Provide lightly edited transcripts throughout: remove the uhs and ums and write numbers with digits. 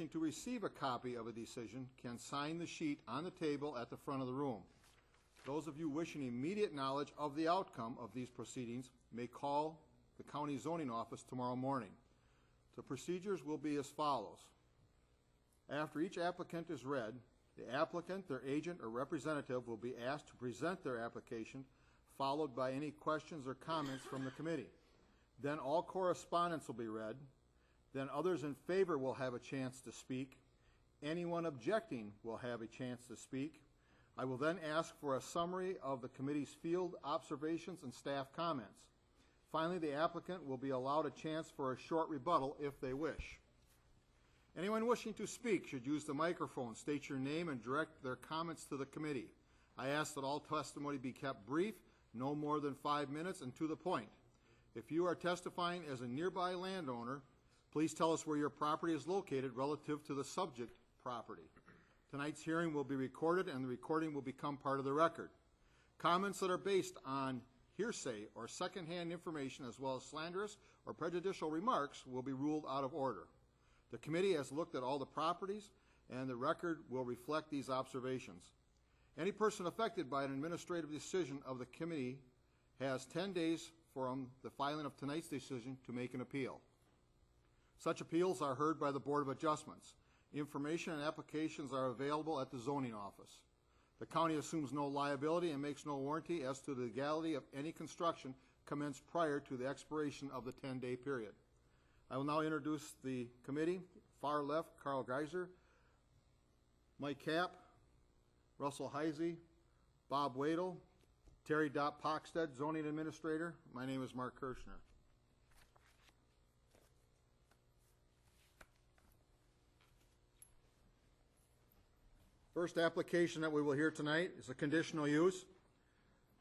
to receive a copy of a decision can sign the sheet on the table at the front of the room. Those of you wishing immediate knowledge of the outcome of these proceedings may call the county zoning office tomorrow morning. The procedures will be as follows. After each applicant is read, the applicant, their agent, or representative will be asked to present their application, followed by any questions or comments from the committee. Then all correspondence will be read. Then others in favor will have a chance to speak. Anyone objecting will have a chance to speak. I will then ask for a summary of the committee's field observations and staff comments. Finally, the applicant will be allowed a chance for a short rebuttal if they wish. Anyone wishing to speak should use the microphone, state your name, and direct their comments to the committee. I ask that all testimony be kept brief, no more than 5 minutes, and to the point. If you are testifying as a nearby landowner, please tell us where your property is located relative to the subject property. Tonight's hearing will be recorded, and the recording will become part of the record. Comments that are based on hearsay or secondhand information, as well as slanderous or prejudicial remarks, will be ruled out of order. The committee has looked at all the properties, and the record will reflect these observations. Any person affected by an administrative decision of the committee has 10 days from the filing of tonight's decision to make an appeal. Such appeals are heard by the Board of Adjustments. Information and applications are available at the zoning office. The county assumes no liability and makes no warranty as to the legality of any construction commenced prior to the expiration of the 10-day period. I will now introduce the committee. Far left, Carl Geiser, Mike Kapp, Russell Heisey, Bob Wadle, Terry Dopp Pockstead, zoning administrator. My name is Mark Kirshner. First application that we will hear tonight is a conditional use.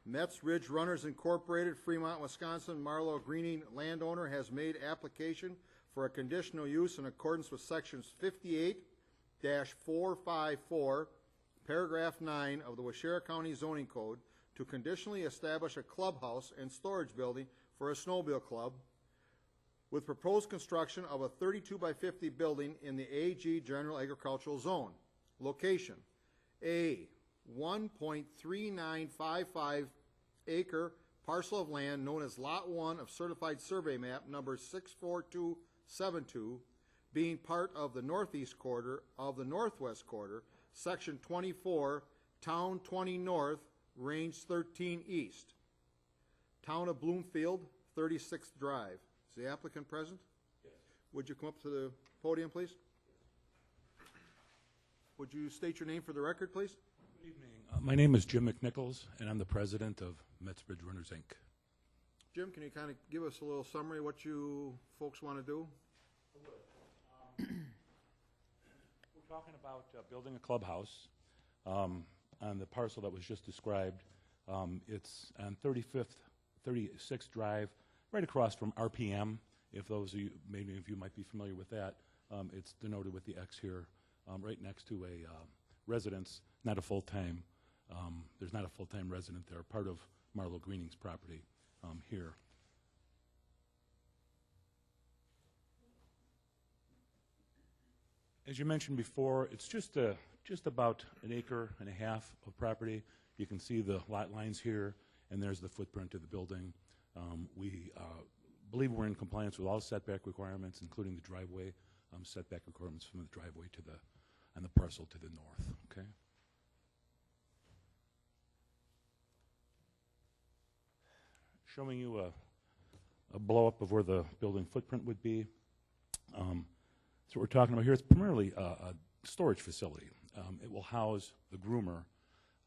Metz Ridge Runners Incorporated, Fremont, Wisconsin. Marlowe Greening landowner has made application for a conditional use in accordance with sections 58-454, paragraph 9 of the Waushara County Zoning Code to conditionally establish a clubhouse and storage building for a snowmobile club with proposed construction of a 32 by 50 building in the AG General Agricultural Zone. Location: A 1.3955 acre parcel of land known as Lot 1 of Certified Survey Map number 64272, being part of the northeast quarter of the northwest quarter, section 24, town 20 north, range 13 east. Town of Bloomfield, 36th Drive. Is the applicant present? Yes. Would you come up to the podium, please? Would you state your name for the record, please? Good evening. My name is Jim McNichols, and I'm the president of Metz Ridge Runners, Inc. Jim, can you kind of give us a little summary of what you folks want to do? We're talking about building a clubhouse on the parcel that was just described. It's on 36th Drive, right across from RPM. If those of you, maybe of you might be familiar with that, it's denoted with the X here. Right next to a residence, not a full-time, there's not a full-time resident there, part of Marlowe Greening's property here. As you mentioned before, it's just about an acre and a half of property. You can see the lot lines here, and there's the footprint of the building. We believe we're in compliance with all setback requirements, including the driveway setback requirements from the driveway to the and the parcel to the north. Okay. Showing you a blow up of where the building footprint would be. So what we're talking about here is primarily a storage facility. It will house the groomer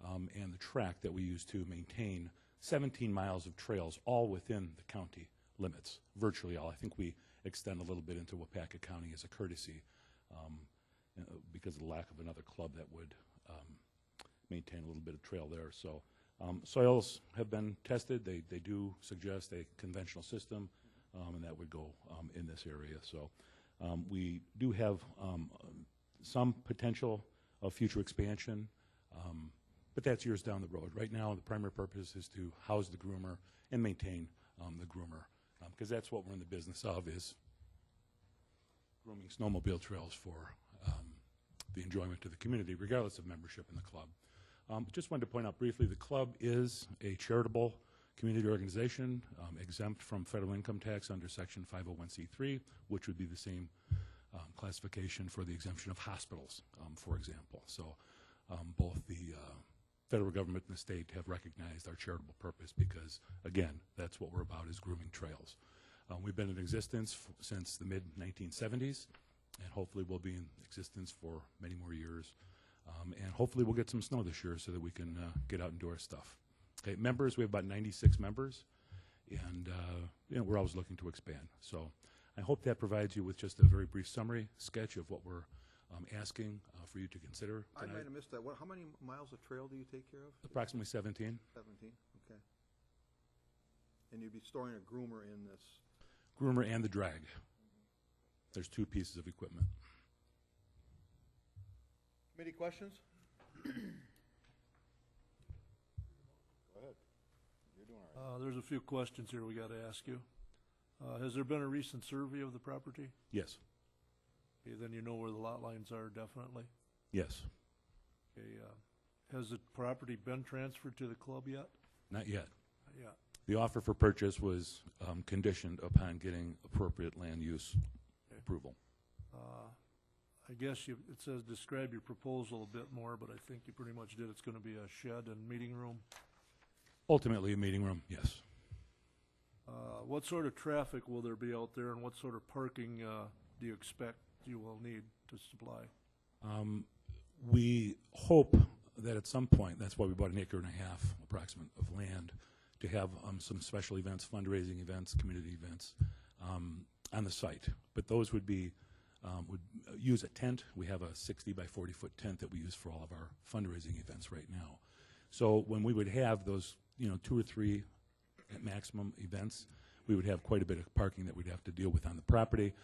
and the track that we use to maintain 17 miles of trails, all within the county limits, virtually all. I think we extend a little bit into Waupaca County as a courtesy because of the lack of another club that would maintain a little bit of trail there. So soils have been tested. They do suggest a conventional system, and that would go in this area. So we do have some potential of future expansion, but that's years down the road. Right now, the primary purpose is to house the groomer and maintain the groomer, because that's what we're in the business of, is grooming snowmobile trails for the enjoyment to the community, regardless of membership in the club. Just wanted to point out briefly, the club is a charitable community organization, exempt from federal income tax under Section 501c3, which would be the same classification for the exemption of hospitals, for example. So both the federal government and the state have recognized our charitable purpose because, again, that's what we're about, is grooming trails. We've been in existence since the mid-1970s, and hopefully we'll be in existence for many more years. And hopefully we'll get some snow this year so that we can get out and do our stuff. Okay, members, we have about 96 members, and you know, we're always looking to expand. So I hope that provides you with just a very brief summary sketch of what we're asking for you to consider I tonight. might have missed that. How many miles of trail do you take care of? Approximately 17. 17, okay. And you'd be storing a groomer in this. Groomer and the drag. There's two pieces of equipment. Committee questions? Go ahead. You're doing all right. There's a few questions here we got to ask you. Has there been a recent survey of the property? Yes. Okay, then you know where the lot lines are, definitely. Yes. Okay, has the property been transferred to the club yet? Not yet. Yeah. The offer for purchase was conditioned upon getting appropriate land use approval. I guess it says describe your proposal a bit more, but I think you pretty much did. It's going to be a shed and meeting room. Ultimately, a meeting room, yes. What sort of traffic will there be out there, and what sort of parking do you expect you will need to supply? We hope that at some point, that's why we bought an acre and a half approximate of land, to have some special events, fundraising events, community events on the site. But those would be, would use a tent. We have a 60 by 40 foot tent that we use for all of our fundraising events right now. So when we would have those, you know, 2 or 3 at maximum events, we would have quite a bit of parking that we'd have to deal with on the property.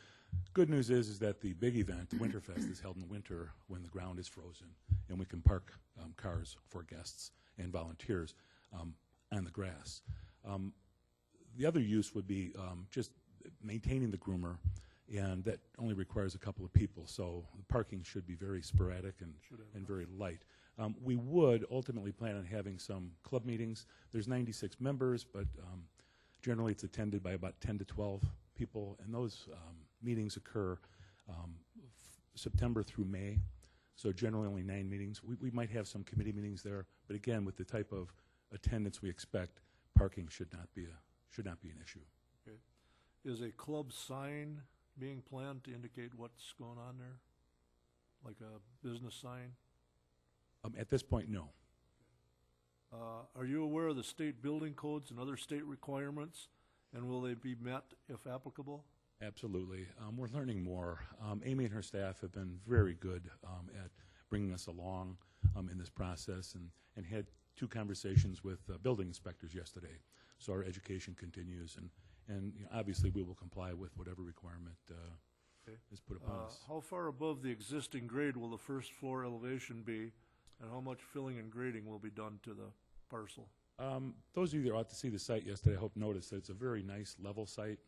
Good news is that the big event, the Winterfest, is held in the winter when the ground is frozen, and we can park cars for guests and volunteers on the grass. The other use would be just maintaining the groomer, and that only requires a couple of people, so the parking should be very sporadic and very light. We would ultimately plan on having some club meetings. There's 96 members, but generally it's attended by about 10 to 12 people, and those meetings occur September through May, so generally only 9 meetings. We might have some committee meetings there, but again, with the type of attendance we expect, parking should not be an issue. Okay. Is a club sign being planned to indicate what's going on there? Like a business sign? At this point, no. Are you aware of the state building codes and other state requirements, and will they be met if applicable? Absolutely. We're learning more. Amy and her staff have been very good at bringing us along in this process, and had 2 conversations with building inspectors yesterday. So our education continues, and you know, obviously we will comply with whatever requirement is put upon us. How far above the existing grade will the first floor elevation be, and how much filling and grading will be done to the parcel? Those of you that ought to see the site yesterday, I hope noticed that it's a very nice level site.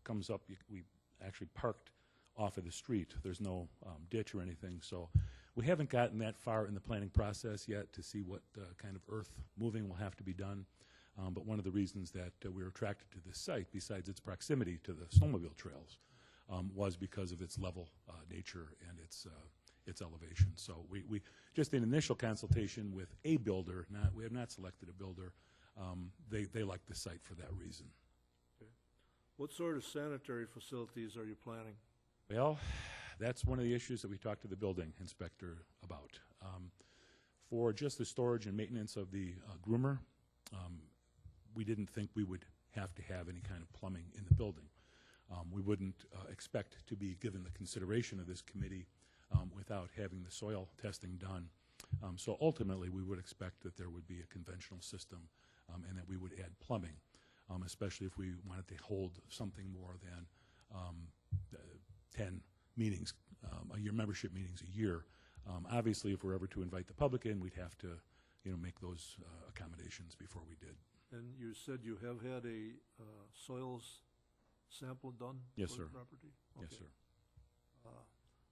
Comes up, we actually parked off of the street. There's no ditch or anything, so we haven't gotten that far in the planning process yet to see what kind of earth moving will have to be done. But one of the reasons that we were attracted to this site, besides its proximity to the snowmobile trails, was because of its level nature and its elevation. So we just in initial consultation with a builder, we have not selected a builder. They like the site for that reason. Okay. What sort of sanitary facilities are you planning? Well, that's one of the issues that we talked to the building inspector about. For just the storage and maintenance of the groomer, we didn't think we would have to have any kind of plumbing in the building. We wouldn't expect to be given the consideration of this committee without having the soil testing done. So ultimately, we would expect that there would be a conventional system and that we would add plumbing, especially if we wanted to hold something more than 10 meetings, membership meetings a year. Obviously, if we're ever to invite the public in, we'd have to, make those accommodations before we did. And you said you have had a soils sample done? Yes, for sir. the property? Yes, Okay. sir.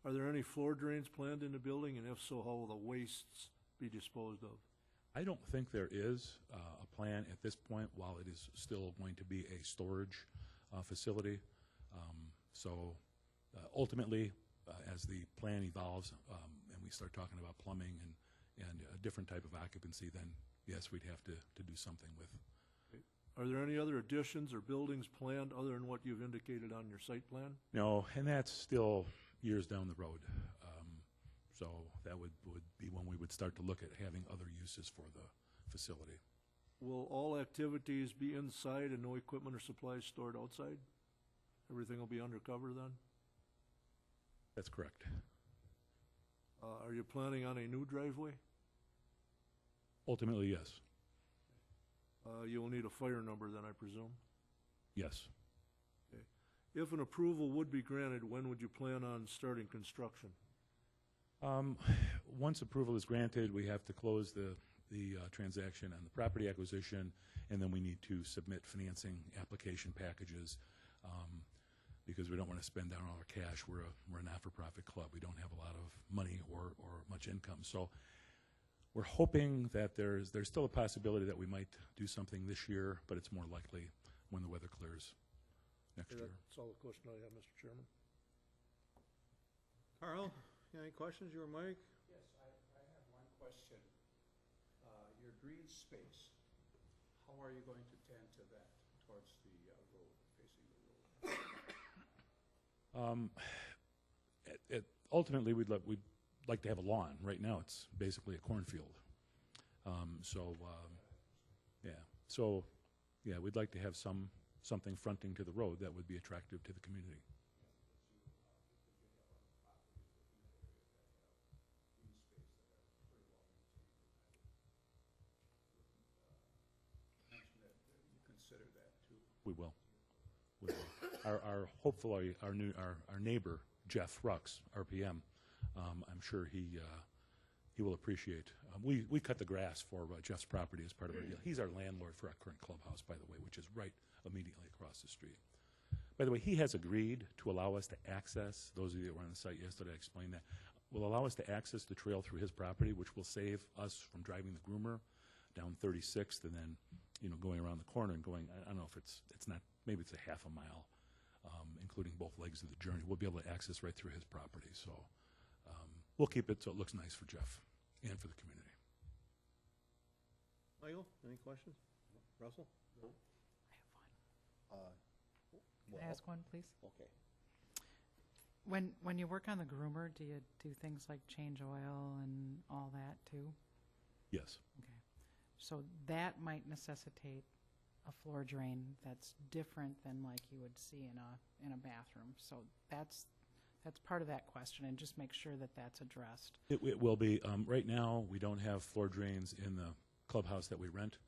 Are there any floor drains planned in the building, and if so, how will the wastes be disposed of? I don't think there is a plan at this point, while it is still going to be a storage facility. So ultimately, as the plan evolves and we start talking about plumbing and a different type of occupancy, then yes, we'd have to do something with. Are there any other additions or buildings planned other than what you've indicated on your site plan? No, and that's still years down the road. So that would be when we would start to look at having other uses for the facility. Will all activities be inside and no equipment or supplies stored outside? Everything will be undercover then? That's correct. Are you planning on a new driveway? Ultimately, yes. You will need a fire number then, I presume? Yes. If an approval would be granted, when would you plan on starting construction? Once approval is granted, we have to close the transaction on the property acquisition, and then we need to submit financing application packages because we don't want to spend down all our cash. We're a not-for-profit club. We don't have a lot of money or much income. So we're hoping that there's still a possibility that we might do something this year, but it's more likely when the weather clears next year. That's all the question I have, Mr. Chairman. Carl, any questions, you or Mike? Yes, I have one question. Your green space, how are you going to tend to that towards the road, facing the road? Ultimately, we'd like to have a lawn. Right now, it's basically a cornfield. Yeah, we'd like to have something fronting to the road that would be attractive to the community. Consider that too. We will. We will. Hopefully, our neighbor, Jeff Rux, RPM, I'm sure he will appreciate. We cut the grass for Jeff's property as part of our deal. He's our landlord for our current clubhouse, by the way, which is right immediately across the street. By the way, he has agreed to allow us to access, those of you that were on the site yesterday, I explained that, will allow us to access the trail through his property, which will save us from driving the groomer down 36th and then, going around the corner and going, I don't know if it's not, maybe it's a half a mile, including both legs of the journey. We'll be able to access right through his property. So we'll keep it so it looks nice for Jeff and for the community. Michael, any questions? Russell? I have one. Can I ask one, please? Okay. When you work on the groomer, do you do things like change oil and all that too? Yes. Okay. So that might necessitate a floor drain that's different than like you would see in a bathroom. So that's part of that question, and just make sure that that's addressed. It will be. Right now, we don't have floor drains in the clubhouse that we rent,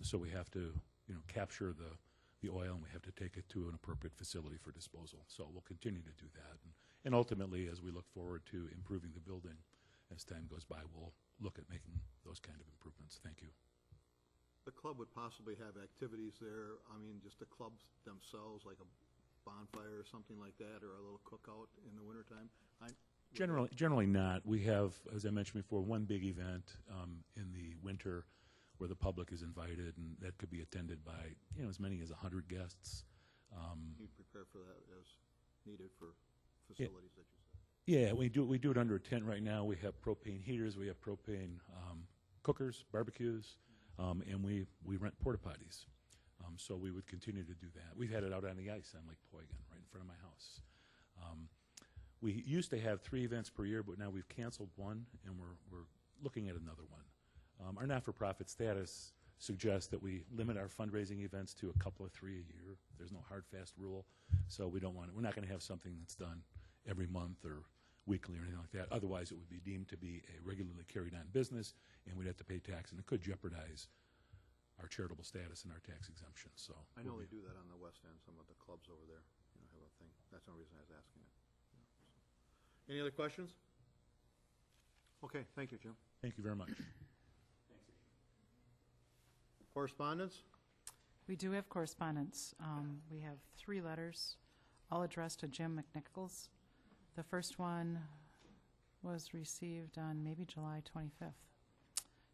so we have to, capture the oil, and we have to take it to an appropriate facility for disposal. So we'll continue to do that, and ultimately, as we look forward to improving the building, as time goes by, we'll look at making those kind of improvements. Thank you. The club would possibly have activities there, just the clubs themselves, like a bonfire or something like that, or a little cookout in the wintertime? Generally not. We have, as I mentioned before, one big event in the winter where the public is invited, and that could be attended by as many as 100 guests. You'd prepare for that as needed for facilities that you said? Yeah, we do it under a tent right now. We have propane heaters, we have propane cookers, barbecues, and we rent porta potties. So we would continue to do that. We've had it out on the ice on Lake Poygan, right in front of my house. We used to have 3 events per year, but now we've canceled one, and we're looking at another one. Our not-for-profit status suggests that we limit our fundraising events to a couple of 3 a year. There's no hard, fast rule, so we're not going to have something that's done every month or weekly or anything like that. Otherwise, it would be deemed to be a regularly carried on business, and we'd have to pay tax, and it could jeopardize our charitable status and our tax exemption. So I know they do that on the west end, some of the clubs over there, have a thing. That's the only reason I was asking it. Any other questions? Okay, thank you, Jim. thank you very much. Correspondence? We do have correspondence. We have 3 letters, all addressed to Jim McNichols. The first one was received on maybe July 25th.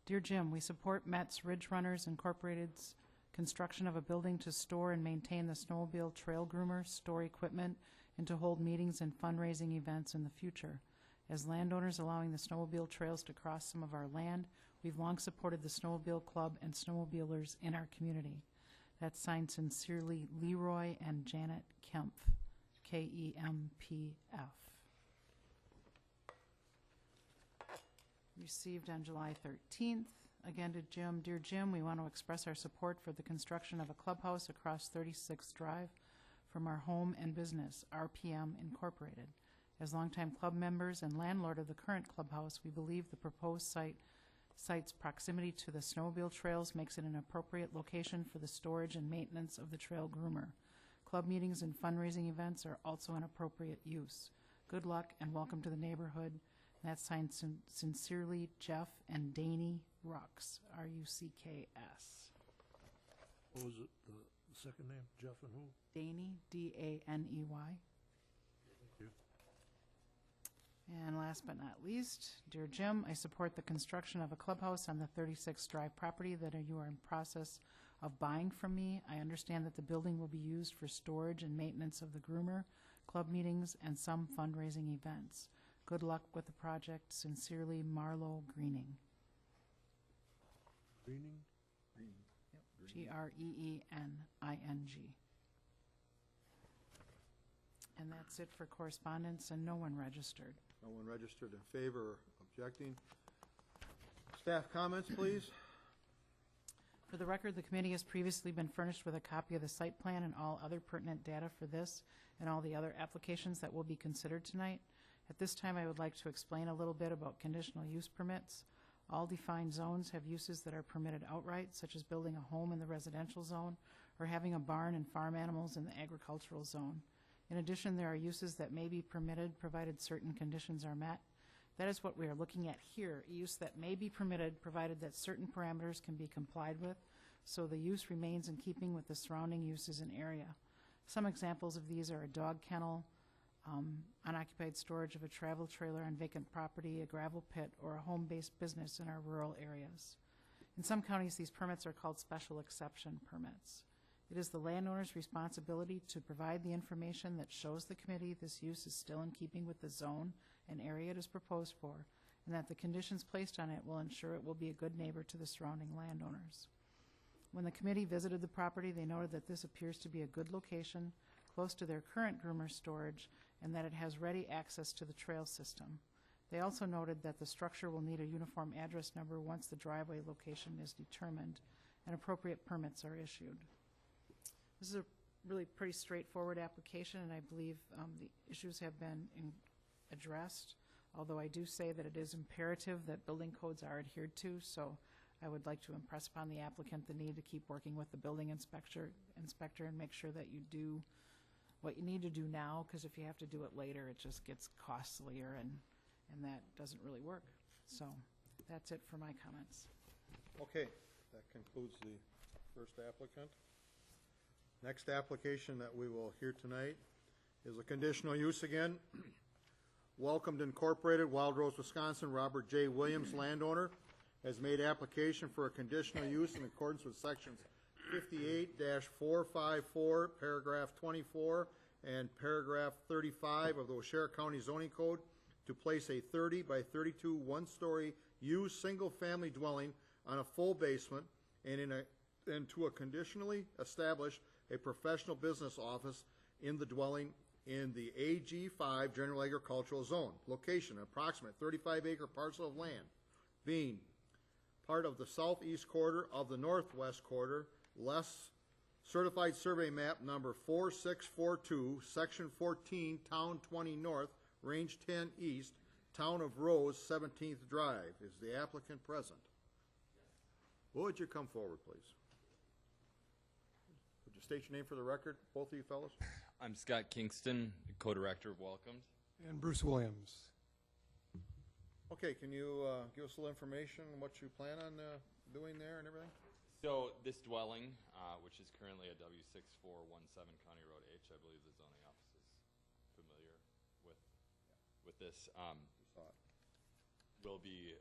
Dear Jim, we support Met's Ridge Runners Incorporated's construction of a building to store and maintain the snowmobile trail groomer, store equipment, and to hold meetings and fundraising events in the future. As landowners allowing the snowmobile trails to cross some of our land, we've long supported the Snowmobile Club and snowmobilers in our community. That's signed sincerely Leroy and Janet Kempf, K-E-M-P-F. Received on July 13th. Again to Jim. Dear Jim, we want to express our support for the construction of a clubhouse across 36th Drive from our home and business, RPM Incorporated. As longtime club members and landlord of the current clubhouse, we believe the proposed site's proximity to the snowmobile trails makes it an appropriate location for the storage and maintenance of the trail groomer. Club meetings and fundraising events are also an appropriate use. Good luck and welcome to the neighborhood. And that's signed sincerely Jeff and Danny Rucks, R-U-C-K-S. What was it, the second name, Jeff and who? Daney, D-A-N-E-Y. Thank you. And last but not least, dear Jim, I support the construction of a clubhouse on the 36th Drive property that you are in process of buying from me. I understand that the building will be used for storage and maintenance of the groomer, club meetings, and some fundraising events. Good luck with the project. Sincerely, Marlo Greening. Greening? Greening. And that's it for correspondence, and no one registered. No one registered in favor or objecting. Staff comments, please. For the record, the committee has previously been furnished with a copy of the site plan and all other pertinent data for this and all the other applications that will be considered tonight. At this time, I would like to explain a little bit about conditional use permits. All defined zones have uses that are permitted outright, such as building a home in the residential zone or having a barn and farm animals in the agricultural zone. In addition, there are uses that may be permitted provided certain conditions are met. That is what we are looking at here, a use that may be permitted provided that certain parameters can be complied with, so the use remains in keeping with the surrounding uses and area. Some examples of these are a dog kennel, unoccupied storage of a travel trailer on vacant property, a gravel pit, or a home-based business in our rural areas. In some counties, these permits are called special exception permits. It is the landowner's responsibility to provide the information that shows the committee this use is still in keeping with the zone and area it is proposed for, and that the conditions placed on it will ensure it will be a good neighbor to the surrounding landowners. When the committee visited the property, they noted that this appears to be a good location, close to their current groomer storage, and that it has ready access to the trail system. They also noted that the structure will need a uniform address number once the driveway location is determined and appropriate permits are issued. This is a really pretty straightforward application, and I believe the issues have been addressed, although I do say that it is imperative that building codes are adhered to, so I would like to impress upon the applicant the need to keep working with the building inspector and make sure that you do what you need to do now, because if you have to do it later, it just gets costlier, and that doesn't really work. So that's it for my comments. Okay, that concludes the first applicant. Next application that we will hear tonight is a conditional use again. Welcomed Incorporated, Wild Rose, Wisconsin. Robert J. Williams, landowner, has made application for a conditional use in accordance with sections 58-454, paragraph 24, and paragraph 35 of the O'Shea County Zoning Code to place a 30 by 32 one-story used single-family dwelling on a full basement and to a conditionally establish a professional business office in the dwelling in the AG5 General Agricultural Zone. Location, approximate 35-acre parcel of land, being part of the southeast quarter of the northwest quarter, less certified survey map number 4642, section 14, town 20 north, range 10 east, town of Rose, 17th Drive. Is the applicant present? Would you come forward, please? Would you state your name for the record, both of you fellows? I'm Scott Kingston, co-director of Welcomed. And Bruce Williams. Okay, can you give us a little information on what you plan on doing there and everything? So this dwelling, which is currently a W6417 County Road H, I believe the zoning office is familiar with with this Saw it. will be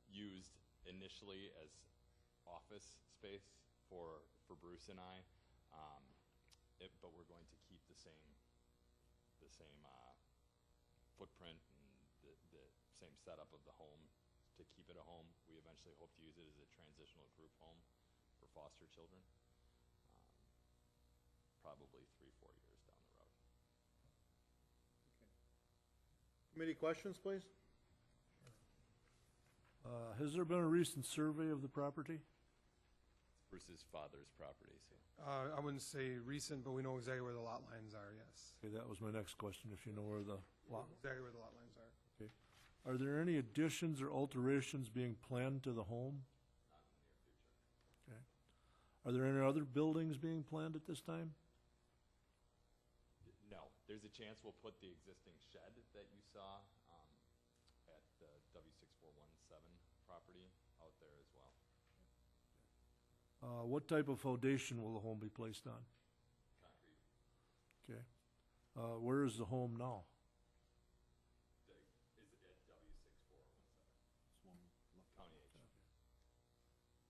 used initially as office space for Bruce and I, but we're going to keep the same footprint and the same setup of the home to keep it a home. We eventually hope to use it as a transitional group home for foster children, probably 3-4 years down the road. Committee questions, please? Has there been a recent survey of the property? Bruce's father's property, so. I wouldn't say recent, but we know exactly where the lot lines are, yes. Okay, that was my next question, if you know where the lot. Exactly where the lot lines are. Okay. Are there any additions or alterations being planned to the home? Not in the near future. Okay. Are there any other buildings being planned at this time? No, there's a chance we'll put the existing shed that you saw at the W6417 property out there as well. What type of foundation will the home be placed on? Concrete. Okay. Where is the home now? Is it at W6417? County H.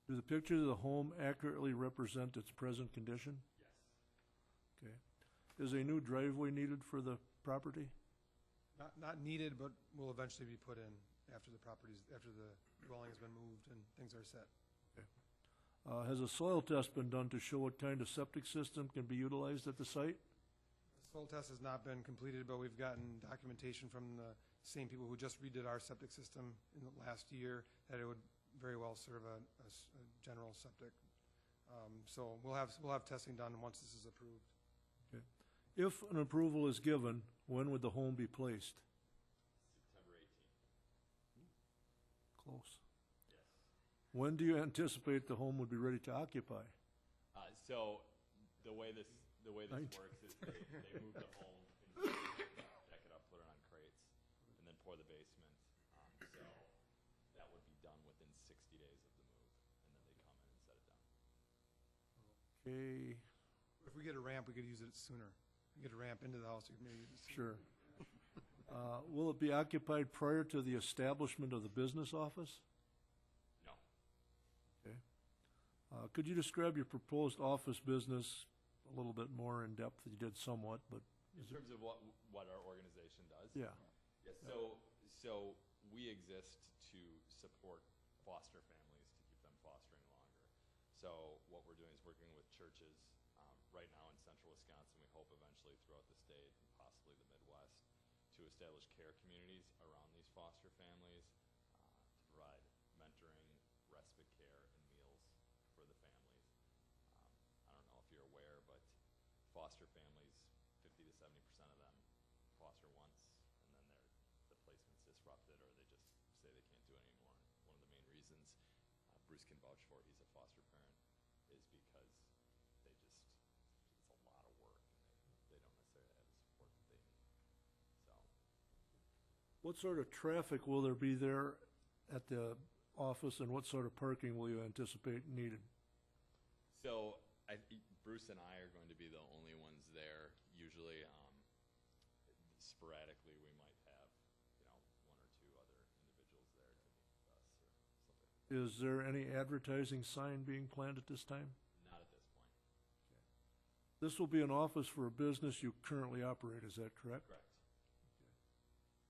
Do the pictures of the home accurately represent its present condition? Yes. Okay. Is a new driveway needed for the property? Not needed, but will eventually be put in after the dwelling has been moved and things are set. Has a soil test been done to show what kind of septic system can be utilized at the site? The soil test has not been completed, but we've gotten documentation from the same people who just redid our septic system in the last year that it would very well serve a general septic. So we'll have testing done once this is approved. Okay. If an approval is given, when would the home be placed? September 18th. Close. Yes. When do you anticipate the home would be ready to occupy? So the way this Right. works is they move the home, and deck it up, put it on crates, and then pour the basement. So that would be done within 60 days of the move, and then they come in and set it down. Okay, If we get a ramp, we could use it sooner. We get a ramp into the house, we could maybe use it sooner. sure. Will it be occupied prior to the establishment of the business office? No. Okay. Could you describe your proposed office business a little bit more in depth? You did somewhat, but In terms of what our organization does? yeah. Yes, so we exist to support foster families, to keep them fostering longer. So what we're doing is working with churches right now in central Wisconsin. We hope eventually throughout the state and possibly the Midwest to establish care communities around these foster families to provide mentoring, respite care, and meals for the families. I don't know if you're aware, but foster families, 50 to 70% of them foster once, and then the placement's disrupted, or they just say they can't do it anymore. One of the main reasons Bruce can vouch for, he's a foster parent, is because it's a lot of work, and they don't necessarily have the support that they need. So, What sort of traffic will there be there at the office, and what sort of parking will you anticipate needed? so Bruce and I are going to be the only ones there. Usually, sporadically, we might have, one or two other individuals there to meet with us or something. Is there any advertising sign being planned at this time? Not at this point. This will be an office for a business you currently operate, is that correct? Correct.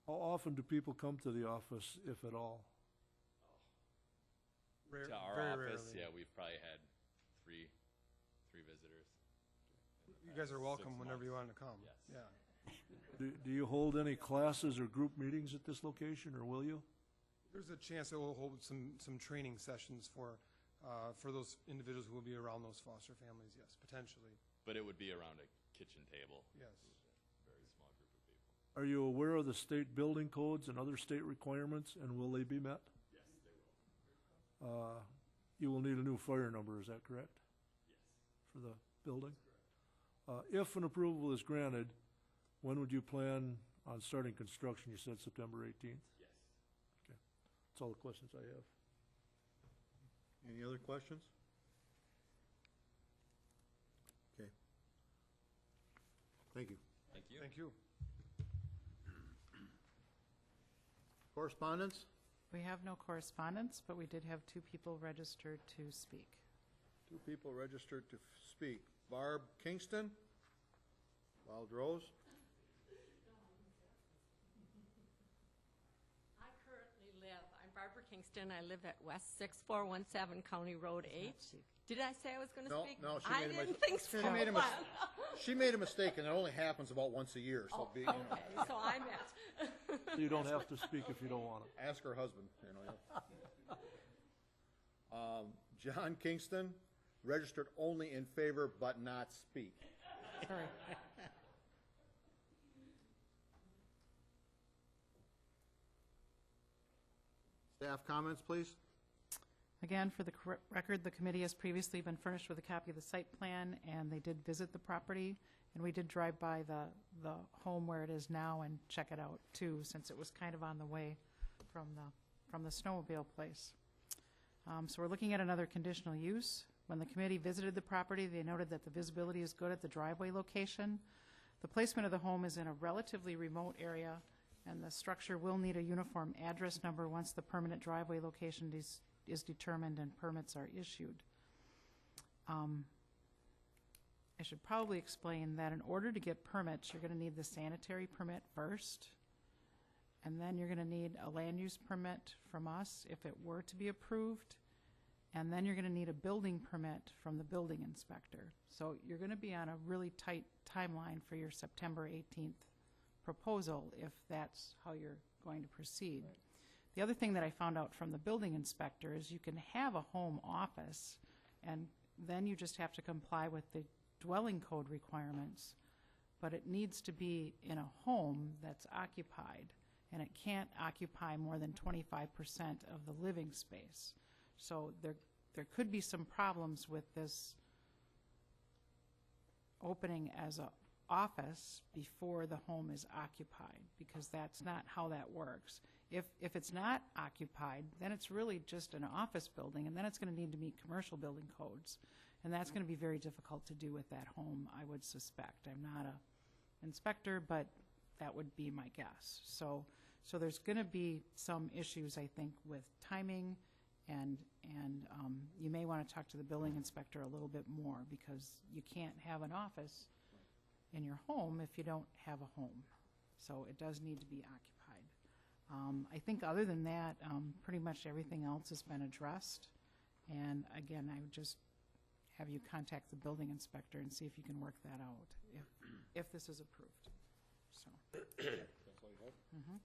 How often do people come to the office, if at all? To our Very office, rarely. yeah, we've probably had three visitors. You guys are welcome 6 whenever you months. want to come. Yes. Yeah. Do you hold any classes or group meetings at this location, or will you? There's a chance that we'll hold some training sessions for those individuals who will be around those foster families, yes, potentially, But it would be around a kitchen table. yes. Very small group of people. Are you aware of the state building codes and other state requirements, and will they be met? Yes, they will. You will need a new fire number, is that correct, Yes. for the building? If an approval is granted, when would you plan on starting construction? You said September 18th? Yes. That's all the questions I have. Any other questions? Okay. Thank you. Thank you. Thank you. Correspondence? We have no correspondence, but we did have 2 people registered to speak. 2 people registered to speak. Barb Kingston, Wild Rose. I currently live, I'm Barbara Kingston, I live at West 6417 County Road 8. Did I say I was going to No, speak? no, she I made a didn't mis- think so. she made a mis- Wow. She made a mistake, and it only happens about once a year, so be, Okay, so I meant. So you don't have to speak if you don't want to. ask her husband, John Kingston, registered only in favor but not speak. Sorry. Staff comments, please? Again, for the record, the committee has previously been furnished with a copy of the site plan, and they did visit the property, and we did drive by the home where it is now and check it out too, since it was kind of on the way from the snowmobile place. So we're looking at another conditional use. When the committee visited the property, they noted that the visibility is good at the driveway location. The placement of the home is in a relatively remote area, and the structure will need a uniform address number once the permanent driveway location is determined and permits are issued. I should probably explain that in order to get permits, you're going to need the sanitary permit first, and then you're going to need a land use permit from us if it were to be approved, and then you're going to need a building permit from the building inspector. So you're going to be on a really tight timeline for your September 18th proposal if that's how you're going to proceed. The other thing that I found out from the building inspector is you can have a home office, and then you just have to comply with the dwelling code requirements, but it needs to be in a home that's occupied, and it can't occupy more than 25% of the living space. So there could be some problems with this opening as a office before the home is occupied, because that's not how that works. If it's not occupied, then it's really just an office building, and then it's going to need to meet commercial building codes, and that's going to be very difficult to do with that home, I would suspect. I'm not a inspector, but that would be my guess. So there's going to be some issues, I think, with timing, and you may want to talk to the building inspector a little bit more, because you can't have an office in your home if you don't have a home. So it does need to be occupied. I think other than that, pretty much everything else has been addressed. And again, I would just have you contact the building inspector and see if you can work that out, if this is approved. So. That's all you have?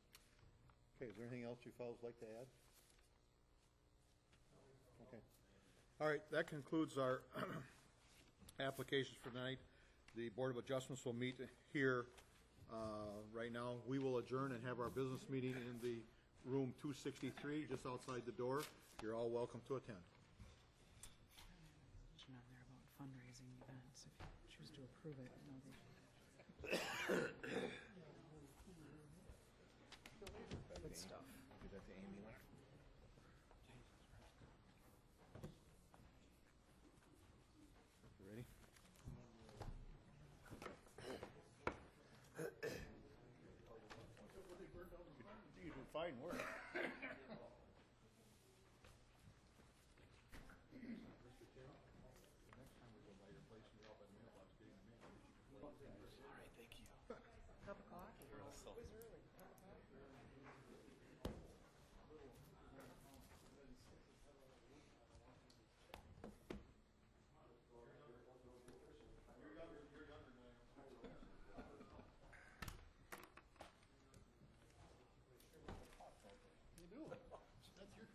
Okay, is there anything else you fellows like to add? Okay. All right, that concludes our applications for tonight. The Board of Adjustments will meet here right now. We will adjourn and have our business meeting in the room 263, just outside the door. You're all welcome to attend. Mention on there about fundraising events, if you choose to approve it, you know, they- Good stuff. You ready? You do fine work. Cup of coffee.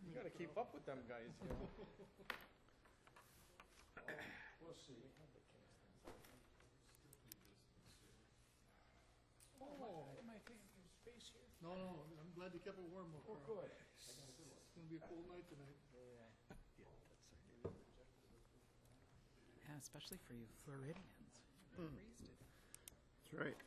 You gotta keep up with them guys, you know. We'll see. No, I'm glad you kept it warm up there. Oh, good. It's gonna be a cold night tonight. Yeah, especially for you Floridians. Freezed it. That's right.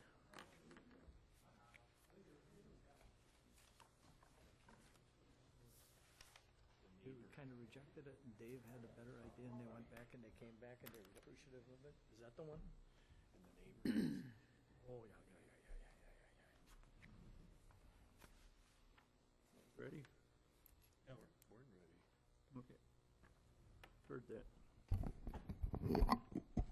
We kind of rejected it, and Dave had a better idea, and they went back, and they came back, and they were appreciative of it. Is that the one? And the neighbors. Oh, yeah. Ready? Yeah, we're ready. Okay. Heard that.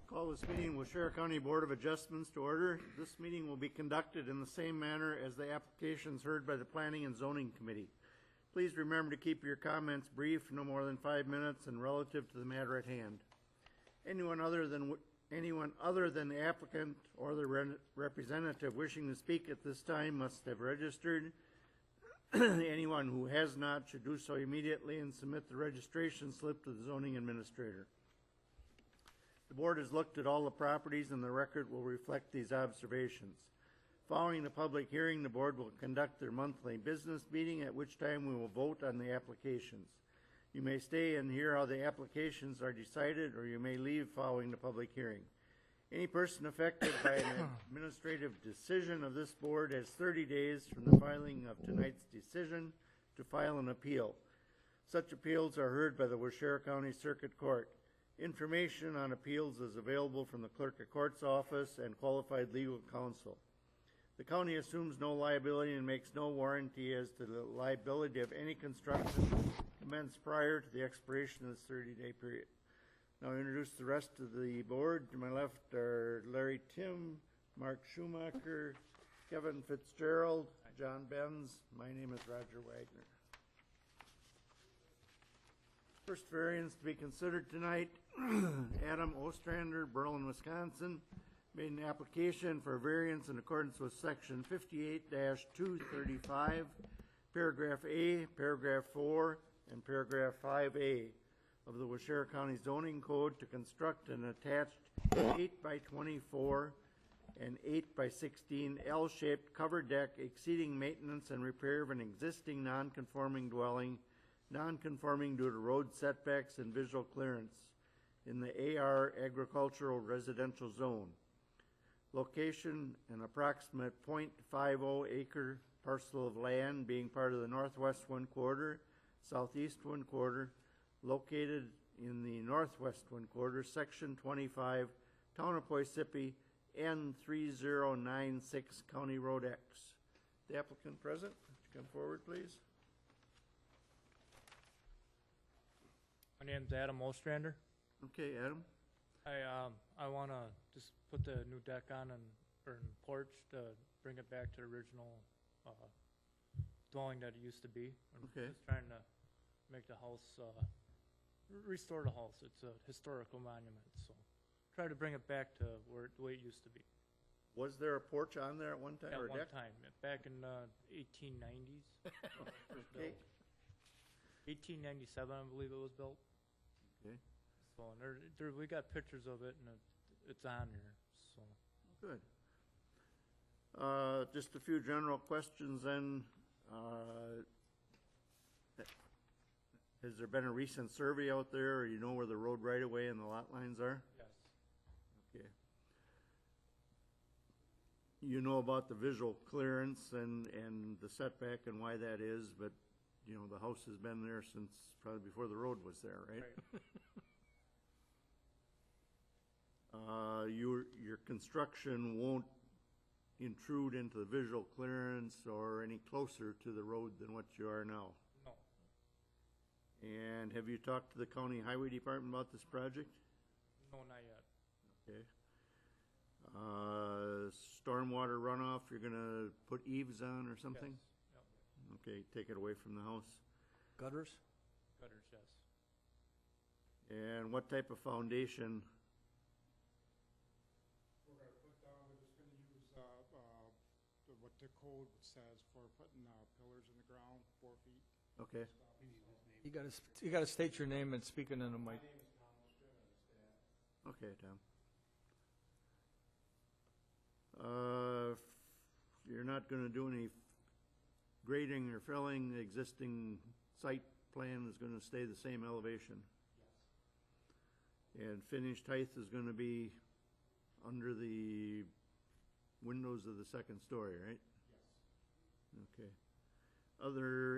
Call this meeting with Share County Board of Adjustments to order. This meeting will be conducted in the same manner as the applications heard by the Planning and Zoning Committee. Please remember to keep your comments brief, no more than 5 minutes, and relative to the matter at hand. Anyone other than the applicant or the representative wishing to speak at this time must have registered. Anyone who has not should do so immediately and submit the registration slip to the zoning administrator. The board has looked at all the properties and the record will reflect these observations. Following the public hearing, the board will conduct their monthly business meeting, at which time we will vote on the applications. You may stay and hear how the applications are decided, or you may leave following the public hearing. Any person affected by an administrative decision of this board has 30 days from the filing of tonight's decision to file an appeal. Such appeals are heard by the Waushara County Circuit Court. Information on appeals is available from the Clerk of Court's office and qualified legal counsel. The county assumes no liability and makes no warranty as to the liability of any construction commenced prior to the expiration of this 30-day period. Now I introduce the rest of the board. To my left are Larry Tim, Mark Schumacher, Kevin Fitzgerald, John Benz. My name is Roger Wagner. First variance to be considered tonight, Adam Ostrander, Berlin, Wisconsin, made an application for a variance in accordance with section 58-235, paragraph A, paragraph 4, and paragraph 5A of the Waushara County Zoning Code to construct an attached 8x24 and 8x16 L-shaped covered deck exceeding maintenance and repair of an existing non-conforming dwelling, non-conforming due to road setbacks and visual clearance in the AR Agricultural Residential Zone. Location, an approximate .50 acre parcel of land being part of the northwest 1/4, southeast 1/4, located in the northwest 1/4, section 25, town of Poisippi, N3096, County Road X. The applicant present, would you come forward, please? My name's Adam Ostrander. Okay, Adam. I want to just put the new deck on and porch to bring it back to the original dwelling that it used to be. I'm Okay. just trying to make the house, restore the house. It's a historical monument, so try to bring it back to the way it used to be. Was there a porch on there at one time, or At a one deck? time, back in 1890s. Okay. 1897, I believe it was built. Okay, So and we got pictures of it, and it's on there. So good. Just a few general questions then. Has there been a recent survey out there, or you know where the road right-of-way and the lot lines are? yes, Okay. You know about the visual clearance and the setback and why that is, but, you know, the house has been there since probably before the road was there, right? Your construction won't intrude into the visual clearance or any closer to the road than what you are now. no, And have you talked to the county highway department about this project? no, not yet. Okay. Stormwater runoff, you're gonna put eaves on or something? Yes, yep. Okay, take it away from the house. Gutters? Gutters, yes. And what type of foundation? We're gonna put down, we're just gonna use, what the code says for putting, pillars in the ground, 4 feet. Okay, okay, Tom. You're not gonna do any grading or filling, the existing site plan is gonna stay the same elevation? Yes. And finished height is gonna be under the windows of the second story, right? Yes. Okay.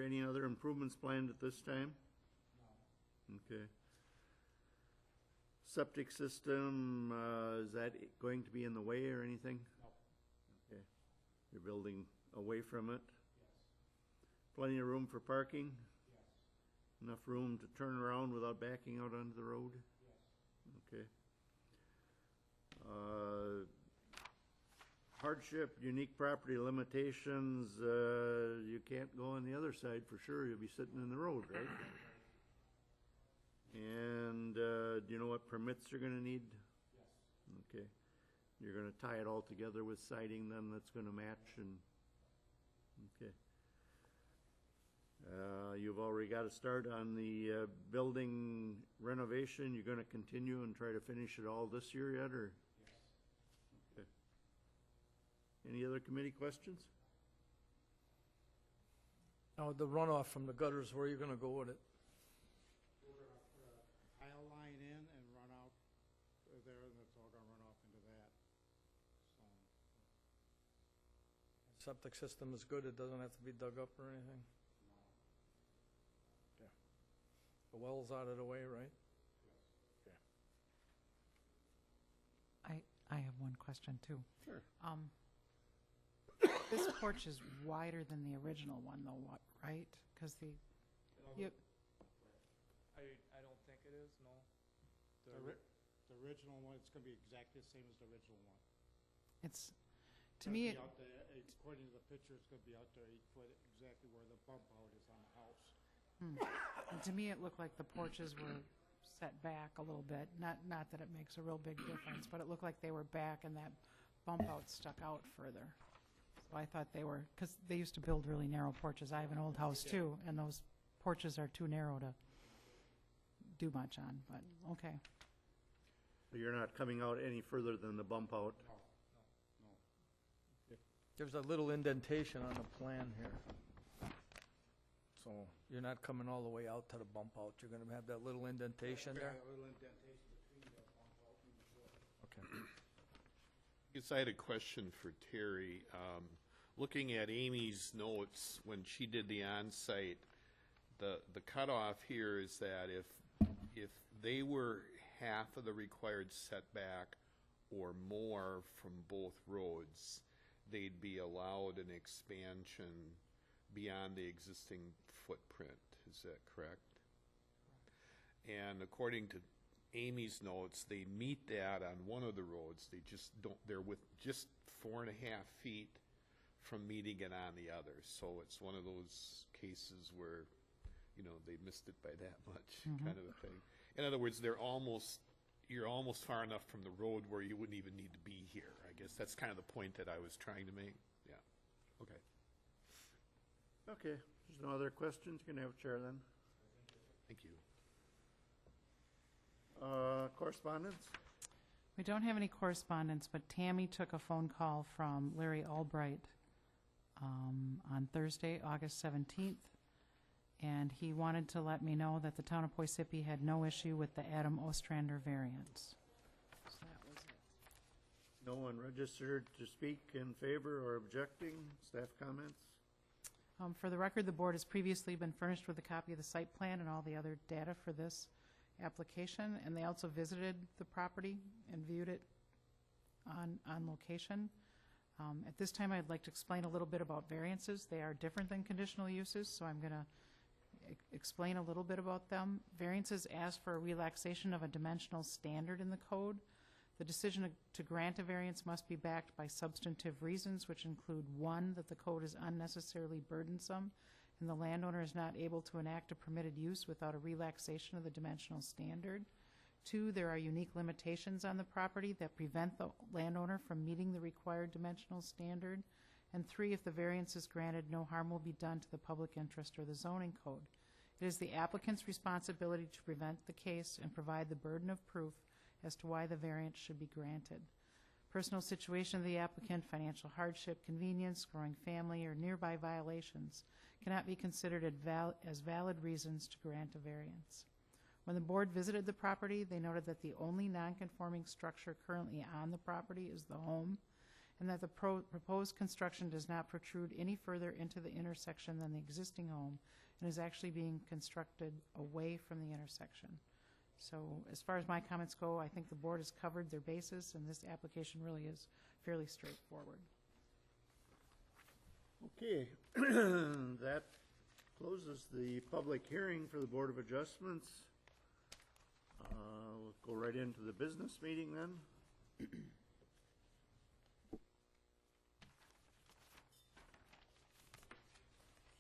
Any other improvements planned at this time? No. Okay. Septic system, is that going to be in the way or anything? No. Okay. You're building away from it? Plenty of room for parking? Enough room to turn around without backing out onto the road? Okay. Hardship, unique property limitations, you can't go on the other side for sure, you'll be sitting in the road, right? And, do you know what permits you're gonna need? Yes. Okay. You're gonna tie it all together with siding then that's gonna match and, okay. You've already got to start on the, building renovation, you're gonna continue and try to finish it all this year yet, or? Yes. Okay. Any other committee questions? Now, the runoff from the gutters, where are you gonna go with it? We're gonna put a tile line in and run out there, and it's all gonna run off into that. So, Septic system is good, it doesn't have to be dug up or anything? Okay. The well's out of the way, right? I have one question too. Sure. This porch is wider than the original one though, right? Because the, you, I don't think it is, no. the original one, it's gonna be exactly the same as the original one. it's, to me, According to the picture, it's gonna be out there 8 foot, exactly where the bump out is on the house. to me, it looked like the porches were set back a little bit. Not that it makes a real big difference, but it looked like they were back and that bump out stuck out further. So I thought they were, because they used to build really narrow porches. I have an old house too, and those porches are too narrow to do much on, but, okay. So you're not coming out any further than the bump out? There's a little indentation on the plan here. So you're not coming all the way out to the bump out, you're gonna have that little indentation there? A little indentation between the bump out and the wood. Okay. Yes, I had a question for Terry. Looking at Amy's notes, when she did the on-site, the cutoff here is that if they were half of the required setback or more from both roads, they'd be allowed an expansion beyond the existing footprint. Is that correct? And according to Amy's notes, they meet that on one of the roads. They just don't, they're with just 4.5 feet from meeting it on the other. So it's one of those cases where, you know, they missed it by that much, kind of a thing. In other words, you're almost far enough from the road where you wouldn't even need to be here. I guess that's kind of the point that I was trying to make. Yeah. Okay. Okay, there's no other questions, you can have a chair then. Thank you. Correspondence? We don't have any correspondence, but Tammy took a phone call from Larry Albright on Thursday, August 17th, and he wanted to let me know that the town of Poisippi had no issue with the Adam Ostrander variance. So that was it. No one registered to speak in favor or objecting? Staff comments? For the record, the board has previously been furnished with a copy of the site plan and all the other data for this application, and they also visited the property and viewed it on location. At this time, I'd like to explain a little bit about variances. They are different than conditional uses, so I'm going to explain a little bit about them. Variances ask for a relaxation of a dimensional standard in the code. The decision to grant a variance must be backed by substantive reasons, which include 1, that the code is unnecessarily burdensome and the landowner is not able to enact a permitted use without a relaxation of the dimensional standard. 2, there are unique limitations on the property that prevent the landowner from meeting the required dimensional standard. And 3, if the variance is granted, no harm will be done to the public interest or the zoning code. It is the applicant's responsibility to prevent the case and provide the burden of proof as to why the variance should be granted. Personal situation of the applicant, financial hardship, convenience, growing family, or nearby violations cannot be considered as valid reasons to grant a variance. When the board visited the property, they noted that the only nonconforming structure currently on the property is the home, and that the proposed construction does not protrude any further into the intersection than the existing home and is actually being constructed away from the intersection. So as far as my comments go, I think the board has covered their bases, and this application really is fairly straightforward. Okay, that Closes the public hearing for the Board of Adjustments. We'll go right into the business meeting then.